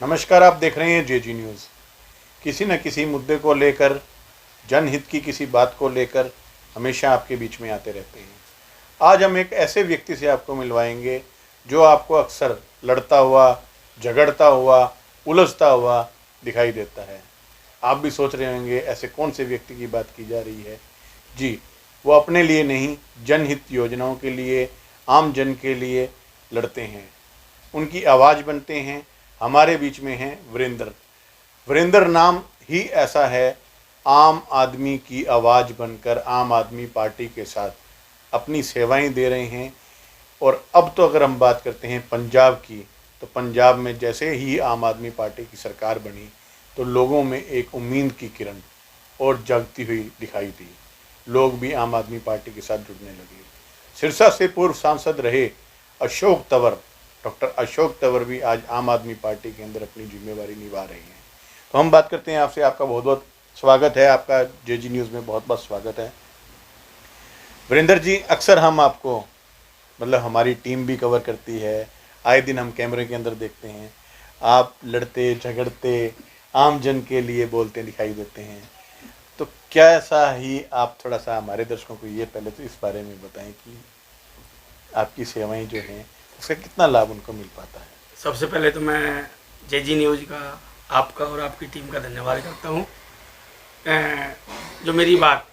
नमस्कार, आप देख रहे हैं जेजी न्यूज़। किसी न किसी मुद्दे को लेकर, जनहित की किसी बात को लेकर हमेशा आपके बीच में आते रहते हैं। आज हम एक ऐसे व्यक्ति से आपको मिलवाएंगे जो आपको अक्सर लड़ता हुआ, झगड़ता हुआ, उलझता हुआ दिखाई देता है। आप भी सोच रहे होंगे ऐसे कौन से व्यक्ति की बात की जा रही है। जी, वो अपने लिए नहीं, जनहित योजनाओं के लिए, आम जन के लिए लड़ते हैं, उनकी आवाज़ बनते हैं। हमारे बीच में हैं वीरेंद्र। वीरेंद्र नाम ही ऐसा है, आम आदमी की आवाज़ बनकर आम आदमी पार्टी के साथ अपनी सेवाएं दे रहे हैं। और अब तो अगर हम बात करते हैं पंजाब की, तो पंजाब में जैसे ही आम आदमी पार्टी की सरकार बनी तो लोगों में एक उम्मीद की किरण और जगती हुई दिखाई दी। लोग भी आम आदमी पार्टी के साथ जुड़ने लगे। सिरसा से पूर्व सांसद रहे अशोक तंवर, डॉक्टर अशोक तंवर भी आज आम आदमी पार्टी के अंदर अपनी जिम्मेवारी निभा रहे हैं। तो हम बात करते हैं आपसे। आपका बहुत बहुत स्वागत है, आपका जेजी न्यूज़ में बहुत बहुत स्वागत है वीरेंद्र जी। अक्सर हम आपको, मतलब हमारी टीम भी कवर करती है, आए दिन हम कैमरे के अंदर देखते हैं, आप लड़ते झगड़ते आम जन के लिए बोलते दिखाई देते हैं। तो क्या ऐसा ही आप थोड़ा सा हमारे दर्शकों को ये पहले तो इस बारे में बताएं कि आपकी सेवाएं जो हैं उसका कितना लाभ उनको मिल पाता है। सबसे पहले तो मैं जेजी न्यूज़ का, आपका और आपकी टीम का धन्यवाद करता हूँ। जो मेरी बात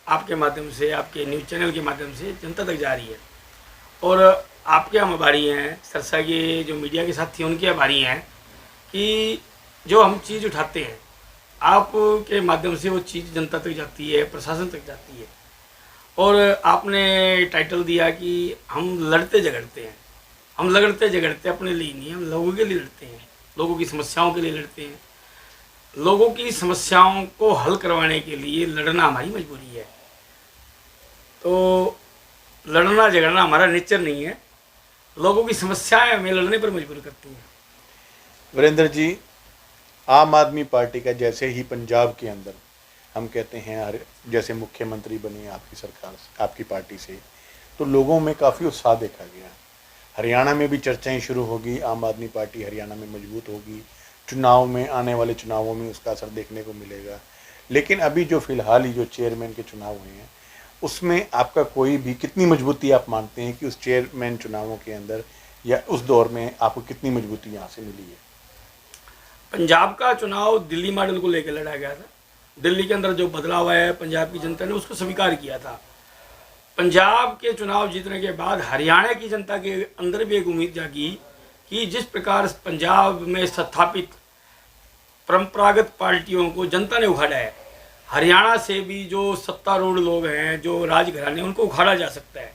आपके माध्यम से, आपके न्यूज़ चैनल के माध्यम से जनता तक जा रही है, और आपके हम आभारी हैं, सरसा के जो मीडिया के साथी उनके आभारी हैं कि जो हम चीज़ उठाते हैं आपके माध्यम से वो चीज़ जनता तक जाती है, प्रशासन तक जाती है। और आपने टाइटल दिया कि हम लड़ते झगड़ते हैं। हम लड़ते झगड़ते अपने लिए नहीं, हम लोगों के लिए लड़ते हैं, लोगों की समस्याओं के लिए लड़ते हैं। लोगों की समस्याओं को हल करवाने के लिए लड़ना हमारी मजबूरी है। तो लड़ना झगड़ना हमारा नेचर नहीं है, लोगों की समस्याएं हमें लड़ने पर मजबूर करती हैं। वीरेंद्र जी, आम आदमी पार्टी का जैसे ही पंजाब के अंदर हम कहते हैं जैसे मुख्यमंत्री बनी आपकी सरकार, आपकी पार्टी से, तो लोगों में काफ़ी उत्साह देखा गया। हरियाणा में भी चर्चाएं शुरू होगी, आम आदमी पार्टी हरियाणा में मजबूत होगी, चुनाव में, आने वाले चुनावों में उसका असर देखने को मिलेगा। लेकिन अभी जो फिलहाल ही जो चेयरमैन के चुनाव हुए हैं उसमें आपका कोई भी, कितनी मजबूती आप मानते हैं कि उस चेयरमैन चुनावों के अंदर या उस दौर में आपको कितनी मजबूती यहाँ से मिली है? पंजाब का चुनाव दिल्ली मॉडल को लेकर लड़ा गया था। दिल्ली के अंदर जो बदलाव आया है, पंजाब की जनता ने उसको स्वीकार किया था। पंजाब के चुनाव जीतने के बाद हरियाणा की जनता के अंदर भी एक उम्मीद जागी कि जिस प्रकार पंजाब में स्थापित परंपरागत पार्टियों को जनता ने उखाड़ा है, हरियाणा से भी जो सत्तारूढ़ लोग हैं, जो राजघराने, उनको उखाड़ा जा सकता है।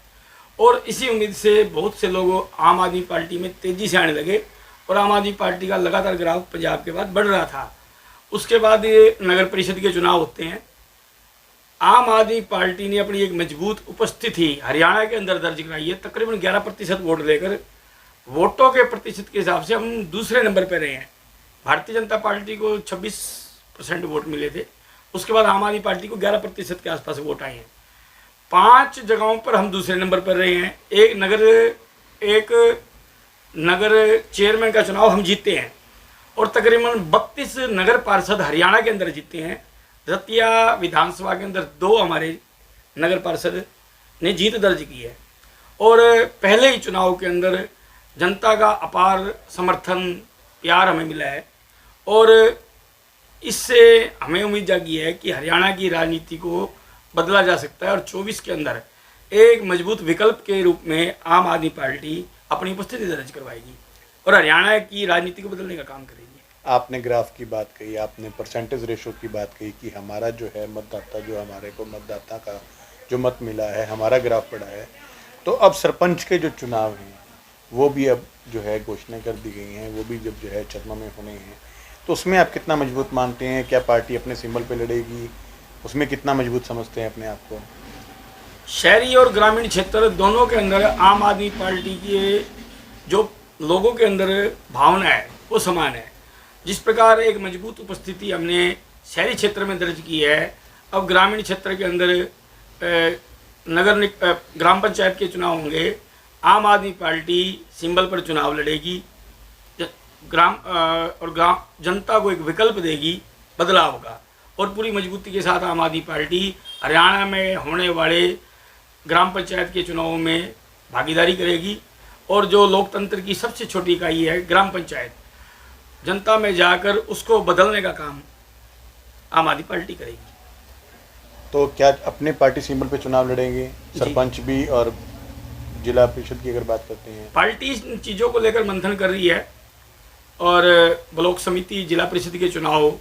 और इसी उम्मीद से बहुत से लोग आम आदमी पार्टी में तेज़ी से आने लगे, और आम आदमी पार्टी का लगातार ग्राफ पंजाब के बाद बढ़ रहा था। उसके बाद ये नगर परिषद के चुनाव होते हैं। आम आदमी पार्टी ने अपनी एक मजबूत उपस्थिति हरियाणा के अंदर दर्ज कराई है। तकरीबन 11% वोट लेकर, वोटों के प्रतिशत के हिसाब से हम दूसरे नंबर पर रहे हैं। भारतीय जनता पार्टी को 26% वोट मिले थे, उसके बाद आम आदमी पार्टी को 11% के आसपास वोट आए हैं। 5 जगहों पर हम दूसरे नंबर पर रहे हैं। एक नगर चेयरमैन का चुनाव हम जीते हैं, और तकरीबन 32 नगर पार्षद हरियाणा के अंदर जीते हैं। रतिया विधानसभा के अंदर 2 हमारे नगर पार्षद ने जीत दर्ज की है। और पहले ही चुनाव के अंदर जनता का अपार समर्थन, प्यार हमें मिला है, और इससे हमें उम्मीद जागी है कि हरियाणा की राजनीति को बदला जा सकता है, और 24 के अंदर एक मजबूत विकल्प के रूप में आम आदमी पार्टी अपनी उपस्थिति दर्ज करवाएगी और हरियाणा की राजनीति को बदलने का काम करेगी। आपने ग्राफ की बात कही, आपने परसेंटेज रेशो की बात कही कि हमारा जो है मतदाता, जो हमारे को मतदाता का जो मत मिला है, हमारा ग्राफ बढ़ा है। तो अब सरपंच के जो चुनाव हैं वो भी अब जो है घोषणा कर दी गई हैं, वो भी जब जो है चरणों में होने हैं, तो उसमें आप कितना मजबूत मानते हैं? क्या पार्टी अपने सिंबल पे लड़ेगी? उसमें कितना मजबूत समझते हैं अपने आप को? शहरी और ग्रामीण क्षेत्र दोनों के अंदर आम आदमी पार्टी के जो लोगों के अंदर भावना है वो समान है। जिस प्रकार एक मजबूत उपस्थिति हमने शहरी क्षेत्र में दर्ज की है, अब ग्रामीण क्षेत्र के अंदर ग्राम पंचायत के चुनाव होंगे, आम आदमी पार्टी सिंबल पर चुनाव लड़ेगी। ग्राम जनता को एक विकल्प देगी बदलाव का, और पूरी मजबूती के साथ आम आदमी पार्टी हरियाणा में होने वाले ग्राम पंचायत के चुनावों में भागीदारी करेगी। और जो लोकतंत्र की सबसे छोटी इकाई है ग्राम पंचायत, जनता में जाकर उसको बदलने का काम आम आदमी पार्टी करेगी। तो क्या अपने पार्टी सिंबल पे चुनाव लड़ेंगे, सरपंच भी और जिला परिषद की अगर बात करते हैं? पार्टी इन चीज़ों को लेकर मंथन कर रही है और ब्लॉक समिति जिला परिषद के चुनाव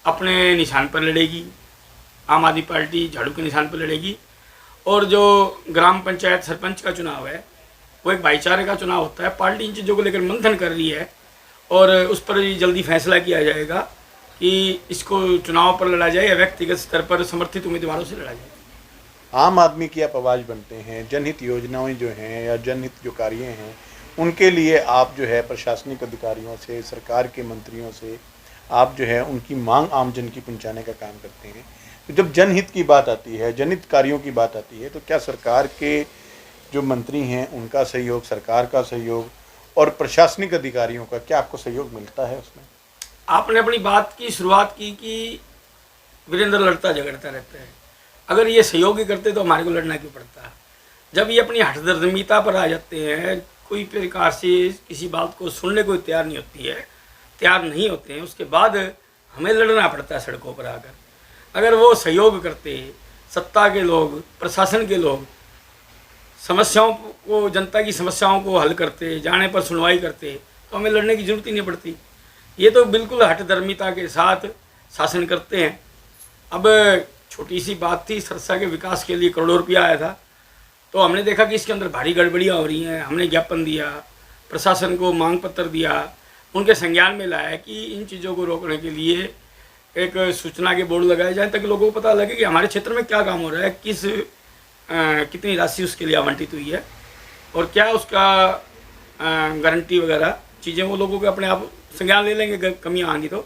अपने निशान पर लड़ेगी, आम आदमी पार्टी झाड़ू के निशान पर लड़ेगी। और जो ग्राम पंचायत सरपंच का चुनाव है वो एक भाईचारे का चुनाव होता है। पार्टी इन चीज़ों को लेकर मंथन कर रही है और उस पर जल्दी फैसला किया जाएगा कि इसको चुनाव पर लड़ा जाए या व्यक्तिगत स्तर पर समर्थित उम्मीदवारों से लड़ा जाए। आम आदमी की आप आवाज़ बनते हैं, जनहित योजनाएं जो हैं या जनहित जो कार्य हैं उनके लिए आप जो है प्रशासनिक अधिकारियों से, सरकार के मंत्रियों से आप जो है उनकी मांग आमजन की पहुंचाने का काम करते हैं। तो जब जनहित की बात आती है, जनहित कार्यों की बात आती है, तो क्या सरकार के जो मंत्री हैं उनका सहयोग, सरकार का सहयोग और प्रशासनिक अधिकारियों का क्या आपको सहयोग मिलता है उसमें? आपने अपनी बात की शुरुआत की कि वीरेंद्र लड़ता झगड़ता रहता है। अगर ये सहयोग ही करते तो हमारे को लड़ना क्यों पड़ता? जब ये अपनी हठधर्मिता पर आ जाते हैं, कोई प्रकार से किसी बात को सुनने को तैयार नहीं होते हैं, उसके बाद हमें लड़ना पड़ता है सड़कों पर आकर। अगर वो सहयोग करते, सत्ता के लोग, प्रशासन के लोग समस्याओं को, जनता की समस्याओं को हल करते, जाने पर सुनवाई करते, तो हमें लड़ने की जरूरत ही नहीं पड़ती। ये तो बिल्कुल हठधर्मिता के साथ शासन करते हैं। अब छोटी सी बात थी, सरसा के विकास के लिए करोड़ों रुपया आया था, तो हमने देखा कि इसके अंदर भारी गड़बड़ियाँ हो रही हैं। हमने ज्ञापन दिया, प्रशासन को मांग पत्र दिया, उनके संज्ञान में लाया कि इन चीज़ों को रोकने के लिए एक सूचना के बोर्ड लगाए जाए ताकि लोगों को पता लगे कि हमारे क्षेत्र में क्या काम हो रहा है, कितनी राशि उसके लिए आवंटित हुई है और क्या उसका गारंटी वगैरह चीज़ें वो लोगों के अपने आप संज्ञान ले लेंगे कमियाँ आएंगी तो।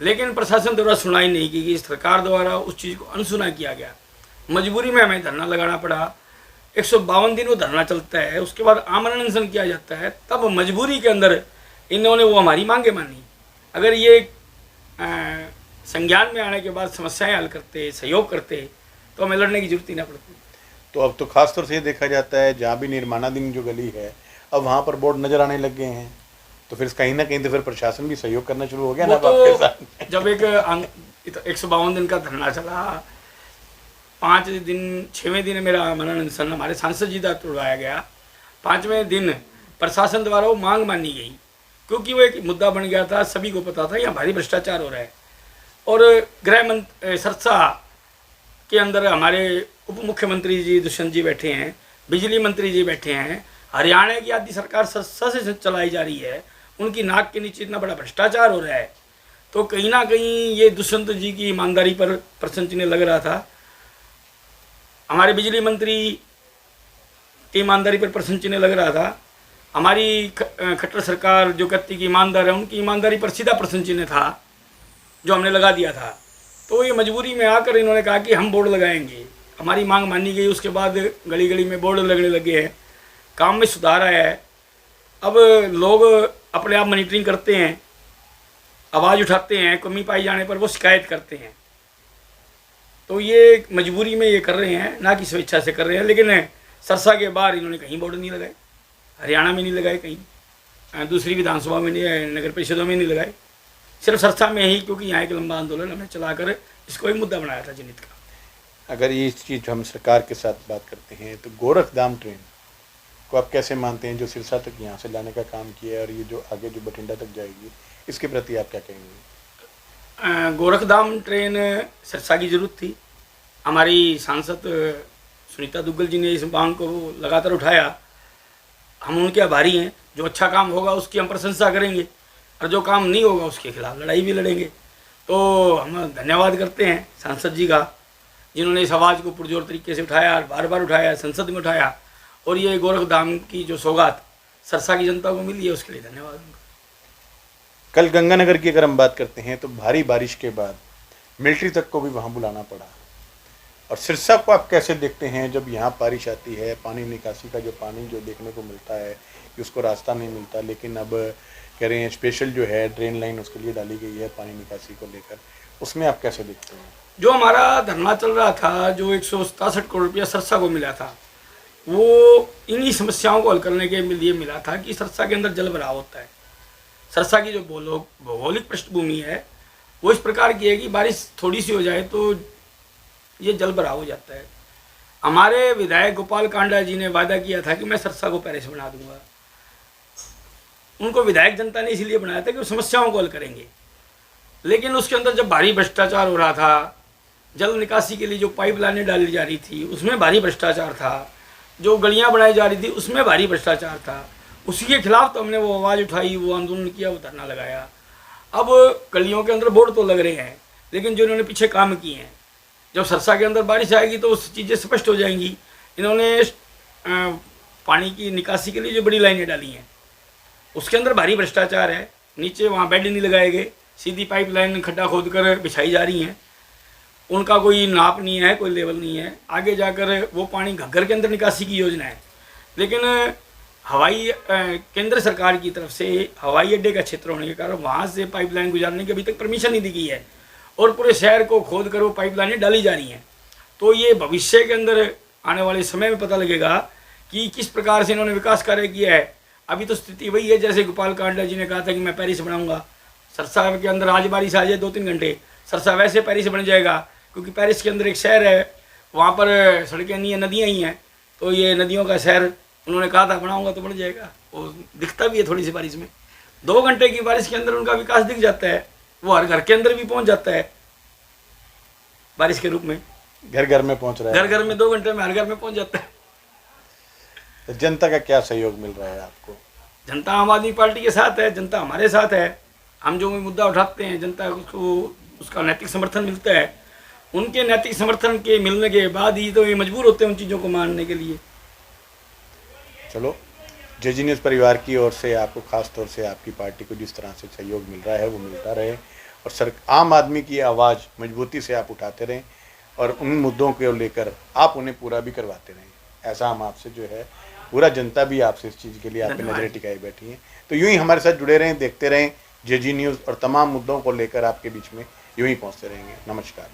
लेकिन प्रशासन द्वारा सुनाई नहीं की गई, सरकार द्वारा उस चीज़ को अनसुना किया गया। मजबूरी में हमें धरना लगाना पड़ा। 152 दिन वो धरना चलता है, उसके बाद आमरण अनशन किया जाता है, तब मजबूरी के अंदर इन्होंने वो हमारी मांगे मानी। अगर ये संज्ञान में आने के बाद समस्याएं हल करते, सहयोग करते, तो हमें लड़ने की जरूरत ही ना पड़ती। तो अब तो खासतौर से ये देखा जाता है जहाँ भी निर्माणाधीन जो गली है अब वहाँ पर बोर्ड नजर आने लग गए हैं, तो फिर कहीं ना कहीं तो फिर प्रशासन भी सहयोग करना शुरू हो गया ना आपके साथ। जब एक 152 दिन का धरना चला, 5 दिन 6वें दिन मेरा आमरण अनशन हमारे सांसद जी द्वारा तोड़वाया गया। 5वें दिन प्रशासन द्वारा वो मांग मानी गई, क्योंकि वो एक मुद्दा बन गया था, सभी को पता था यहाँ भारी भ्रष्टाचार हो रहा है। और गृह मंत्री सरसा के अंदर हमारे उप मुख्यमंत्री जी दुष्यंत जी बैठे हैं, बिजली मंत्री जी बैठे हैं, हरियाणा की आदि सरकार सरसा से चलाई जा रही है, उनकी नाक के नीचे इतना बड़ा भ्रष्टाचार हो रहा है। तो कहीं ना कहीं ये दुष्यंत जी की ईमानदारी पर प्रश्न चिन्ह लग रहा था, हमारे बिजली मंत्री की ईमानदारी पर प्रश्न चिन्ह लग रहा था, हमारी खट्टर सरकार जो कहती कि ईमानदार है उनकी ईमानदारी पर सीधा प्रश्न चिन्ह था जो हमने लगा दिया था। तो ये मजबूरी में आकर इन्होंने कहा कि हम बोर्ड लगाएंगे, हमारी मांग मानी गई। उसके बाद गली गली में बोर्ड लगने लगे हैं, काम में सुधार आया है। अब लोग अपने आप मॉनिटरिंग करते हैं, आवाज़ उठाते हैं, कमी पाई जाने पर वो शिकायत करते हैं। तो ये मजबूरी में ये कर रहे हैं, ना कि स्वेच्छा से कर रहे हैं। लेकिन सरसा के बाहर इन्होंने कहीं बोर्ड नहीं लगाए, हरियाणा में नहीं लगाए, कहीं दूसरी विधानसभा में नहीं, नगर परिषदों में नहीं लगाए, सिर्फ सरसा में ही, क्योंकि यहाँ एक लंबा आंदोलन हमने चलाकर इसको एक मुद्दा बनाया था जनहित का। अगर ये चीज़ हम सरकार के साथ बात करते हैं तो गोरखधाम ट्रेन को आप कैसे मानते हैं, जो सिरसा तक यहाँ से लाने का काम किया है और ये जो आगे जो बठिंडा तक जाएगी, इसके प्रति आप क्या कहेंगे? गोरखधाम ट्रेन सिरसा की ज़रूरत थी। हमारी सांसद सुनीता दुग्गल जी ने इस मांग को लगातार उठाया, हम उनके आभारी हैं। जो अच्छा काम होगा उसकी हम प्रशंसा करेंगे और जो काम नहीं होगा उसके खिलाफ लड़ाई भी लड़ेंगे। तो हम धन्यवाद करते हैं सांसद जी का, जिन्होंने इस आवाज़ को पुरजोर तरीके से उठाया, बार बार उठाया, संसद में उठाया, और ये गोरखधाम की जो सौगात सरसा की जनता को मिली है उसके लिए धन्यवाद उनका। कल गंगानगर की अगर हम बात करते हैं तो भारी बारिश के बाद मिलिट्री तक को भी वहाँ बुलाना पड़ा, और सिरसा को आप कैसे देखते हैं जब यहाँ बारिश आती है, पानी निकासी का जो पानी जो देखने को मिलता है कि उसको रास्ता नहीं मिलता, लेकिन अब कह रहे हैं स्पेशल जो है ड्रेन लाइन उसके लिए डाली गई है पानी निकासी को लेकर, उसमें आप कैसे देखते हैं? जो हमारा धरना चल रहा था, जो 167 करोड़ रुपया सरसा को मिला था, वो इन्हीं समस्याओं को हल करने के लिए मिला था कि सरसा के अंदर जल भराव होता है। सरसा की जो भौगोलिक पृष्ठभूमि है वो इस प्रकार की है कि बारिश थोड़ी सी हो जाए तो ये जल भराव हो जाता है। हमारे विधायक गोपाल कांडा जी ने वादा किया था कि मैं सरसा को पैरिस बना दूंगा। उनको विधायक जनता ने इसीलिए बनाया था कि वो समस्याओं को हल करेंगे, लेकिन उसके अंदर जब भारी भ्रष्टाचार हो रहा था, जल निकासी के लिए जो पाइपलाइनें डाली जा रही थी उसमें भारी भ्रष्टाचार था, जो गलियां बनाई जा रही थी उसमें भारी भ्रष्टाचार था, उसी के खिलाफ तो हमने वो आवाज़ उठाई, वो आंदोलन किया, वो धरना लगाया। अब गलियों के अंदर बोर्ड तो लग रहे हैं, लेकिन जो इन्होंने पीछे काम किए हैं, जब सरसा के अंदर बारिश आएगी तो उस चीज़ें स्पष्ट हो जाएंगी। इन्होंने पानी की निकासी के लिए जो बड़ी लाइनें डाली हैं उसके अंदर भारी भ्रष्टाचार है। नीचे वहाँ बेड नहीं लगाए गए, सीधी पाइपलाइन खड्डा खोद कर बिछाई जा रही हैं, उनका कोई नाप नहीं है, कोई लेवल नहीं है। आगे जाकर वो पानी घग्गर के अंदर निकासी की योजना है, लेकिन केंद्र सरकार की तरफ से हवाई अड्डे का क्षेत्र होने के कारण वहाँ से पाइपलाइन गुजारने की अभी तक परमिशन नहीं दी गई है, और पूरे शहर को खोद कर वो पाइपलाइनें डाली जा रही हैं। तो ये भविष्य के अंदर आने वाले समय में पता लगेगा कि किस प्रकार से इन्होंने विकास कार्य किया है। अभी तो स्थिति वही है जैसे गोपाल कांडा जी ने कहा था कि मैं पेरिस बनाऊंगा। सरसा के अंदर आज बारिश आ जाए 2-3 घंटे, सरसा वैसे पेरिस बन जाएगा, क्योंकि पेरिस के अंदर एक शहर है, वहाँ पर सड़कें नहीं है, नदियाँ ही हैं, तो ये नदियों का शहर उन्होंने कहा था बनाऊंगा तो बन जाएगा। वो दिखता भी है थोड़ी सी बारिश में, 2 घंटे की बारिश के अंदर उनका विकास दिख जाता है, वो हर घर के अंदर भी पहुँच जाता है बारिश के रूप में, घर घर में पहुँच रहा है, घर घर में 2 घंटे में हर घर में पहुँच जाता है। तो जनता का क्या सहयोग मिल रहा है आपको? जनता आम आदमी पार्टी के साथ है, जनता हमारे साथ है। हम जो भी मुद्दा उठाते हैं जनता को उसका नैतिक समर्थन मिलता है। उनके नैतिक समर्थन के मिलने के बाद ही तो ये मजबूर होते हैं उन चीज़ों को मानने के लिए। चलो, जेजी न्यूज़ परिवार की ओर से आपको खास तौर से आपकी पार्टी को जिस तरह से सहयोग मिल रहा है वो मिलता रहे, और आम आदमी की आवाज़ मजबूती से आप उठाते रहें और उन मुद्दों को लेकर आप उन्हें पूरा भी करवाते रहें। ऐसा हम आपसे जो है, पूरा जनता भी आपसे इस चीज़ के लिए आप पे नजरें टिकाए बैठी हैं। तो यूं ही हमारे साथ जुड़े रहें, देखते रहें जेजी न्यूज़, और तमाम मुद्दों को लेकर आपके बीच में यूं ही पहुंचते रहेंगे। नमस्कार।